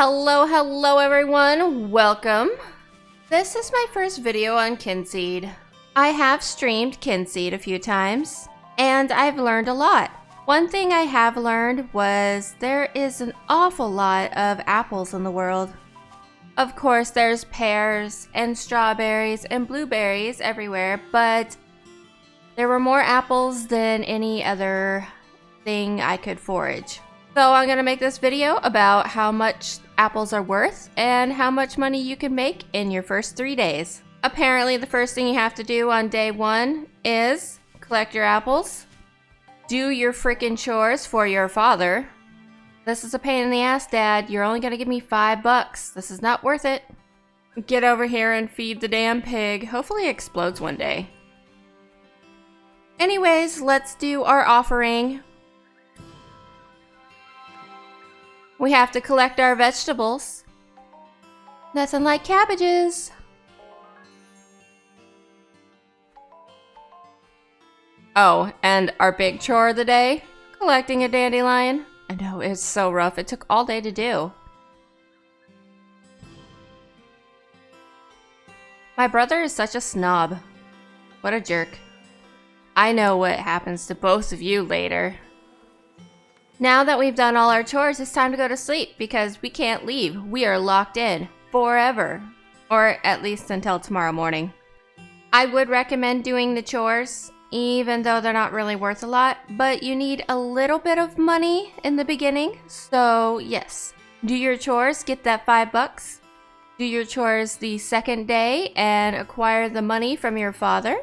Hello everyone, welcome. This is my first video on Kynseed. I have streamed Kynseed a few times, and I've learned a lot. One thing I have learned was there is an awful lot of apples in the world. Of course, there's pears and strawberries and blueberries everywhere, but there were more apples than any other thing I could forage. So I'm gonna make this video about how much apples are worth and how much money you can make in your first 3 days. Apparently the first thing you have to do on day 1 is collect your apples, do your freaking chores for your father. This is a pain in the ass, Dad. You're only gonna give me $5. This is not worth it. Get over here and feed the damn pig. Hopefully it explodes one day. Anyways, let's do our offering. We have to collect our vegetables. Nothing like cabbages. Oh, and our big chore of the day, collecting a dandelion. I know, it's so rough. It took all day to do. My brother is such a snob. What a jerk. I know what happens to both of you later. Now that we've done all our chores, it's time to go to sleep because we can't leave. We are locked in forever, or at least until tomorrow morning. I would recommend doing the chores, even though they're not really worth a lot, but you need a little bit of money in the beginning. So yes, do your chores, get that $5. Do your chores the second day and acquire the money from your father.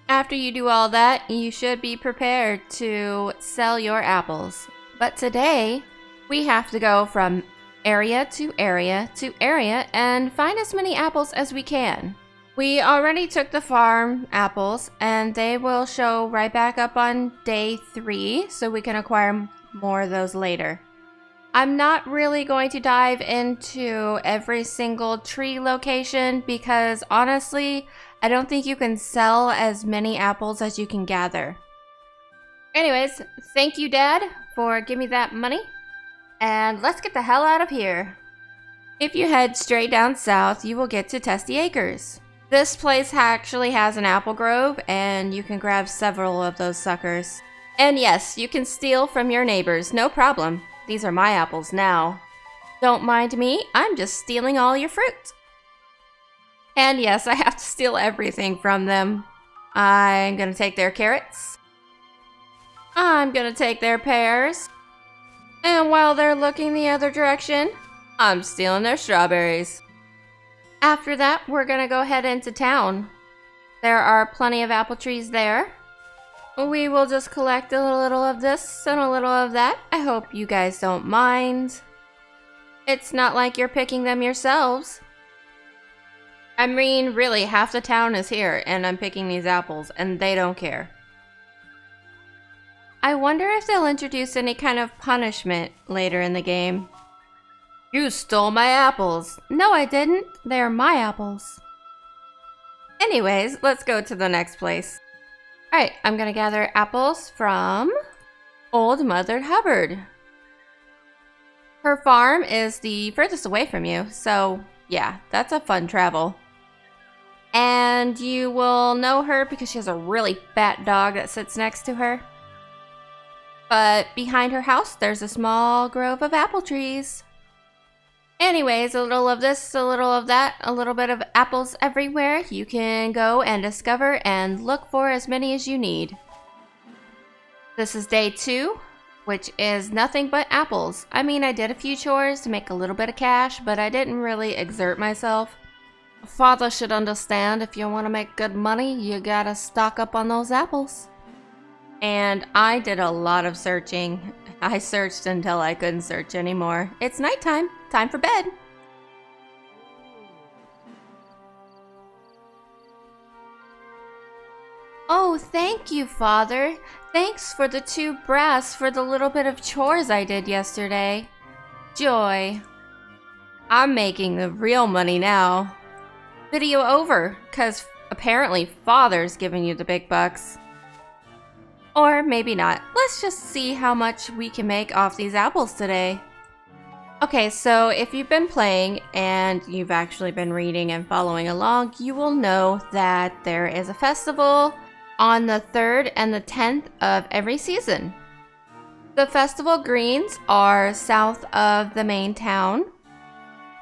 After you do all that, you should be prepared to sell your apples. But today, we have to go from area to area to area and find as many apples as we can. We already took the farm apples, and they will show right back up on day 3, so we can acquire more of those later. I'm not really going to dive into every single tree location because honestly, I don't think you can sell as many apples as you can gather. Anyways, thank you, Dad, for giving me that money. And let's get the hell out of here. If you head straight down south, you will get to Testy Acres. This place actually has an apple grove, and you can grab several of those suckers. And yes, you can steal from your neighbors, no problem. These are my apples now. Don't mind me, I'm just stealing all your fruit. And yes, I have to steal everything from them. I'm gonna take their carrots. I'm gonna take their pears. And while they're looking the other direction, I'm stealing their strawberries. After that, we're gonna go head into town. There are plenty of apple trees there. We will just collect a little of this and a little of that. I hope you guys don't mind. It's not like you're picking them yourselves. I mean, really, half the town is here, and I'm picking these apples, and they don't care. I wonder if they'll introduce any kind of punishment later in the game. You stole my apples. No, I didn't. They're my apples. Anyways, let's go to the next place. Alright, I'm gonna gather apples from Old Mother Hubbard. Her farm is the furthest away from you, so yeah, that's a fun travel. And you will know her because she has a really fat dog that sits next to her. But behind her house, there's a small grove of apple trees. Anyways, a little of this, a little of that, a little bit of apples everywhere. You can go and discover and look for as many as you need. This is day 2, which is nothing but apples. I mean, I did a few chores to make a little bit of cash, but I didn't really exert myself. Father should understand if you want to make good money, you gotta stock up on those apples. And I did a lot of searching. I searched until I couldn't search anymore. It's nighttime, time for bed. Oh, thank you, Father. Thanks for the 2 brass for the little bit of chores I did yesterday. Joy. I'm making the real money now. Video over, because apparently Father's giving you the big bucks. Or maybe not. Let's just see how much we can make off these apples today. Okay, so if you've been playing and you've actually been reading and following along, you will know that there is a festival on the 3rd and the 10th of every season. The festival greens are south of the main town,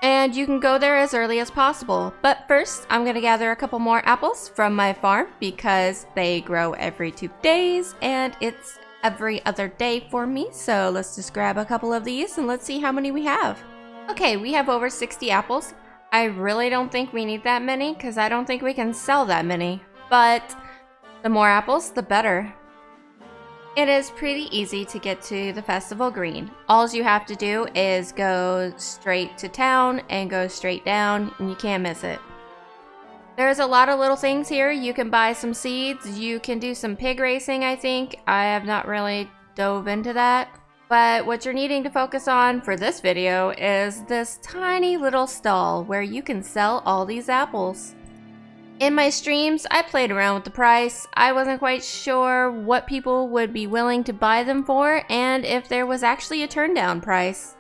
and you can go there as early as possible. But first, I'm going to gather a couple more apples from my farm because they grow every 2 days and it's every other day for me. So let's just grab a couple of these and let's see how many we have. Okay, we have over 60 apples. I really don't think we need that many because I don't think we can sell that many. But the more apples, the better. It is pretty easy to get to the festival green. All you have to do is go straight to town and go straight down, and you can't miss it. There's a lot of little things here. You can buy some seeds. You can do some pig racing, I think. I have not really dove into that. But what you're needing to focus on for this video is this tiny little stall where you can sell all these apples. In my streams, I played around with the price. I wasn't quite sure what people would be willing to buy them for and if there was actually a turn down price.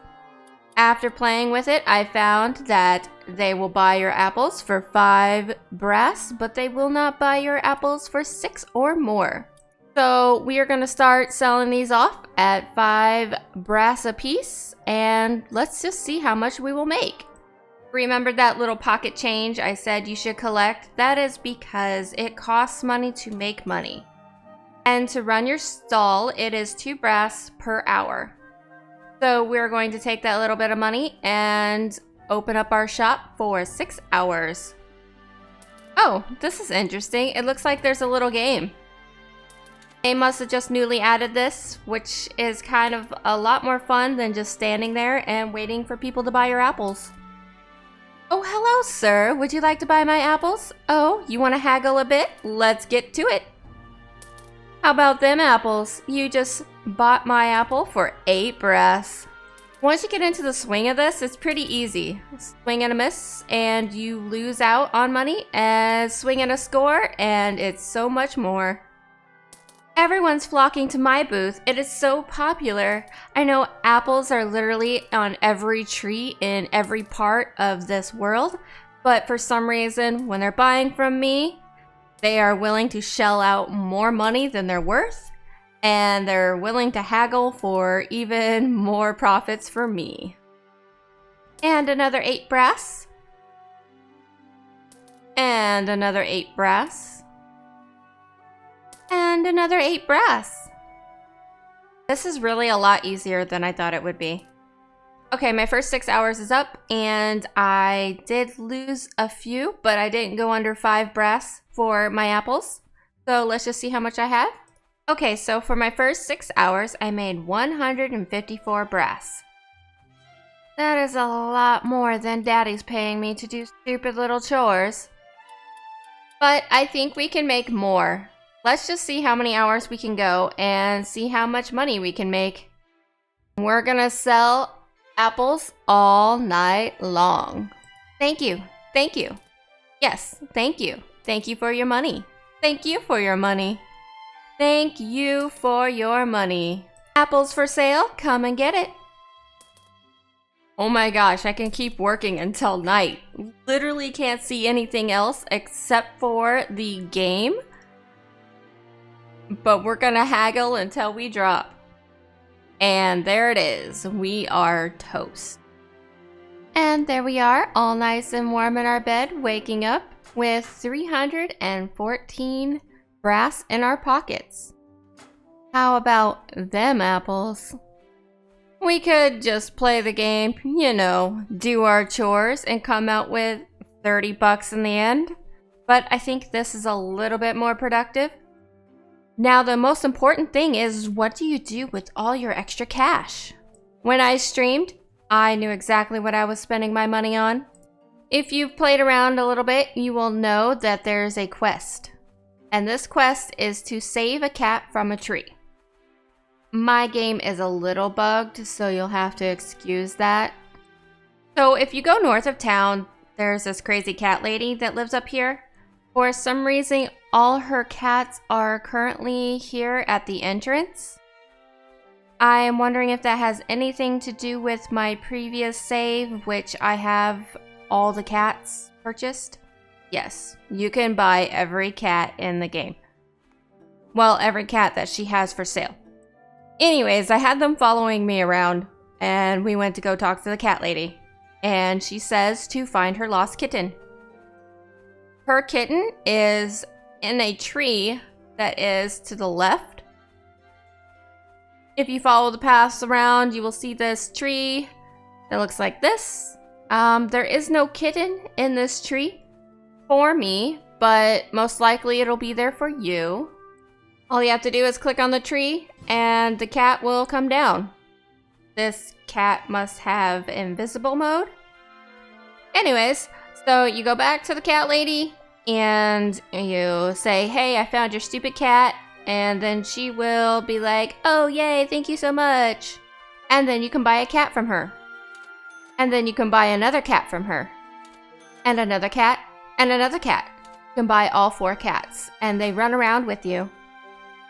After playing with it, I found that they will buy your apples for 5 brass, but they will not buy your apples for 6 or more. So we are going to start selling these off at 5 brass a piece, and let's just see how much we will make. Remember that little pocket change I said you should collect? That is because it costs money to make money. And to run your stall, it is 2 brass per hour. So we're going to take that little bit of money and open up our shop for 6 hours. Oh, this is interesting. It looks like there's a little game. They must have just newly added this, which is kind of a lot more fun than just standing there and waiting for people to buy your apples. Oh, hello, sir. Would you like to buy my apples? Oh, you want to haggle a bit? Let's get to it. How about them apples? You just bought my apple for 8 brass. Once you get into the swing of this, it's pretty easy. Swing and a miss, and you lose out on money, and swing and a score, and it's so much more. Everyone's flocking to my booth. It is so popular. I know apples are literally on every tree in every part of this world, but for some reason, when they're buying from me, they are willing to shell out more money than they're worth, and they're willing to haggle for even more profits for me. And another 8 brass. And another 8 brass. And another 8 brass. This is really a lot easier than I thought it would be. Okay, my first 6 hours is up, and I did lose a few, but I didn't go under 5 brass for my apples. So let's just see how much I have. Okay, so for my first 6 hours, I made 154 brass. That is a lot more than Daddy's paying me to do stupid little chores. But I think we can make more. Let's just see how many hours we can go and see how much money we can make. We're gonna sell apples all night long. Thank you. Thank you. Yes, thank you. Thank you for your money. Thank you for your money. Thank you for your money. Apples for sale, come and get it. Oh my gosh, I can keep working until night. Literally can't see anything else except for the game. But we're gonna haggle until we drop. And there it is. We are toast. And there we are, all nice and warm in our bed, waking up with 314 brass in our pockets. How about them apples? We could just play the game, you know, do our chores and come out with 30 bucks in the end. But I think this is a little bit more productive. Now, the most important thing is, what do you do with all your extra cash? When I streamed, I knew exactly what I was spending my money on. If you've played around a little bit, you will know that there's a quest. And this quest is to save a cat from a tree. My game is a little bugged, so you'll have to excuse that. So if you go north of town, there's this crazy cat lady that lives up here. For some reason, all her cats are currently here at the entrance. I am wondering if that has anything to do with my previous save, which I have all the cats purchased. Yes, you can buy every cat in the game. Well, every cat that she has for sale. Anyways, I had them following me around, and we went to go talk to the cat lady. And she says to find her lost kitten. Her kitten is in a tree that is to the left. If you follow the paths around, you will see this tree that looks like this. There is no kitten in this tree for me, but most likely it'll be there for you. All you have to do is click on the tree and the cat will come down. This cat must have invisible mode. Anyways, so you go back to the cat lady and you say, hey, I found your stupid cat. And then she will be like, oh, yay, thank you so much. And then you can buy a cat from her. And then you can buy another cat from her. And another cat. And another cat. You can buy all 4 cats. And they run around with you.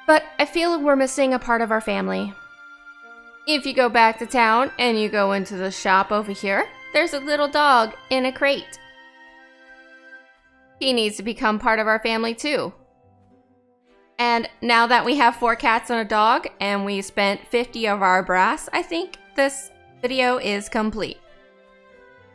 But I feel we're missing a part of our family. If you go back to town and you go into the shop over here, there's a little dog in a crate. He needs to become part of our family too. And now that we have 4 cats and a dog, and we spent 50 of our brass, I think this video is complete.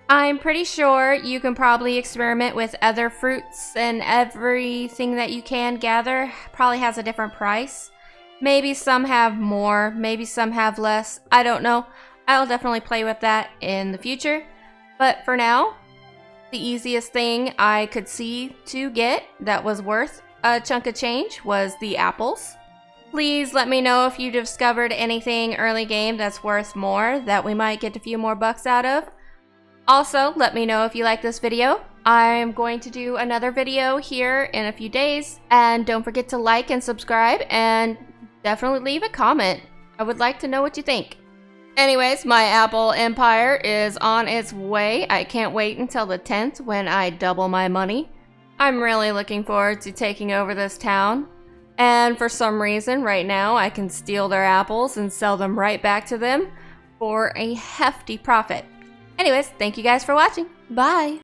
I'm pretty sure you can probably experiment with other fruits, and everything that you can gather probably has a different price. Maybe some have more, maybe some have less, I don't know. I'll definitely play with that in the future. But for now, the easiest thing I could see to get that was worth a chunk of change was the apples. Please let me know if you discovered anything early game that's worth more that we might get a few more bucks out of. Also, let me know if you like this video. I'm going to do another video here in a few days. And don't forget to like and subscribe and definitely leave a comment. I would like to know what you think. Anyways, my apple empire is on its way. I can't wait until the 10th when I double my money. I'm really looking forward to taking over this town. And for some reason, right now, I can steal their apples and sell them right back to them for a hefty profit. Anyways, thank you guys for watching. Bye!